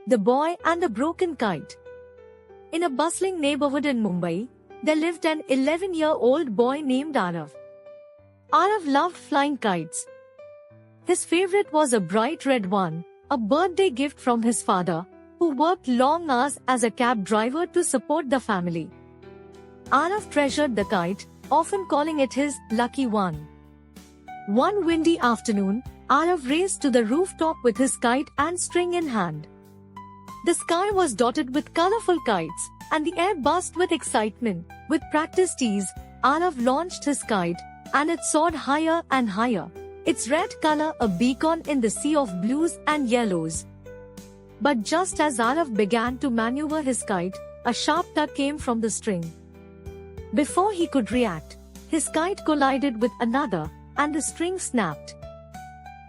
The Boy and the Broken Kite. In a bustling neighborhood in Mumbai, there lived an 11-year-old boy named Arav. Arav loved flying kites. His favorite was a bright red one, a birthday gift from his father, who worked long hours as a cab driver to support the family. Arav treasured the kite, often calling it his lucky one. One windy afternoon, Arav raced to the rooftop with his kite and string in hand. The sky was dotted with colorful kites, and the air buzzed with excitement. With practiced ease, Arav launched his kite, and it soared higher and higher, its red color a beacon in the sea of blues and yellows. But just as Arav began to maneuver his kite, a sharp tug came from the string. Before he could react, his kite collided with another, and the string snapped.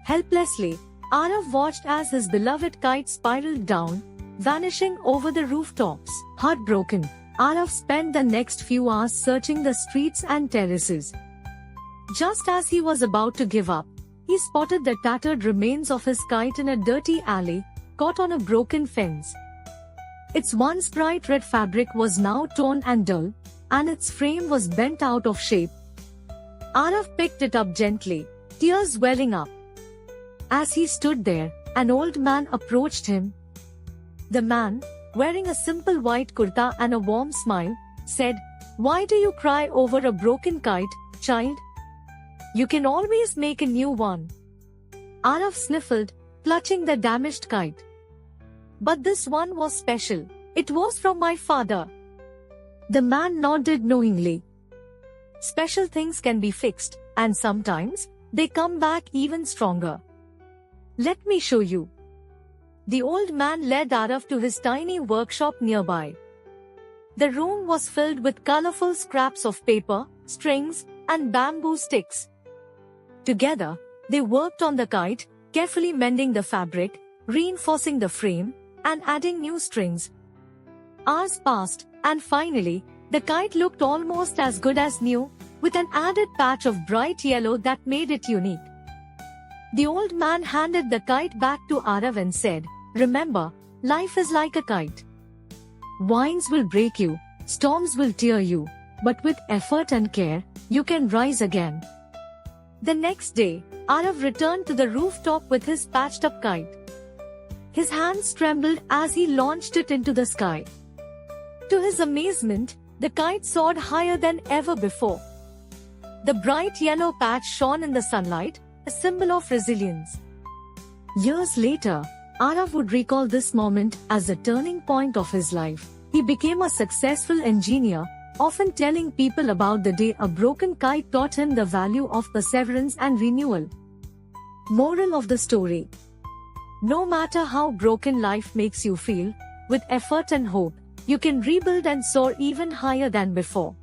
Helplessly, Arav watched as his beloved kite spiraled down, vanishing over the rooftops. Heartbroken, Arav spent the next few hours searching the streets and terraces. Just as he was about to give up, he spotted the tattered remains of his kite in a dirty alley, caught on a broken fence. Its once bright red fabric was now torn and dull, and its frame was bent out of shape. Arav picked it up gently, tears welling up. As he stood there, an old man approached him. The man, wearing a simple white kurta and a warm smile, said, "Why do you cry over a broken kite, child? You can always make a new one." Arav sniffled, clutching the damaged kite. "But this one was special. It was from my father." The man nodded knowingly. Special things can be fixed, and sometimes, they come back even stronger. "Let me show you." The old man led Arav to his tiny workshop nearby. The room was filled with colorful scraps of paper, strings, and bamboo sticks. Together, they worked on the kite, carefully mending the fabric, reinforcing the frame, and adding new strings. Hours passed, and finally, the kite looked almost as good as new, with an added patch of bright yellow that made it unique. The old man handed the kite back to Arav and said, "Remember, life is like a kite. Winds will break you, storms will tear you, but with effort and care, you can rise again." The next day, Arav returned to the rooftop with his patched-up kite. His hands trembled as he launched it into the sky. To his amazement, the kite soared higher than ever before. The bright yellow patch shone in the sunlight, a symbol of resilience. Years later, Arav would recall this moment as the turning point of his life. He became a successful engineer, often telling people about the day a broken kite taught him the value of perseverance and renewal. Moral of the story: no matter how broken life makes you feel, with effort and hope, you can rebuild and soar even higher than before.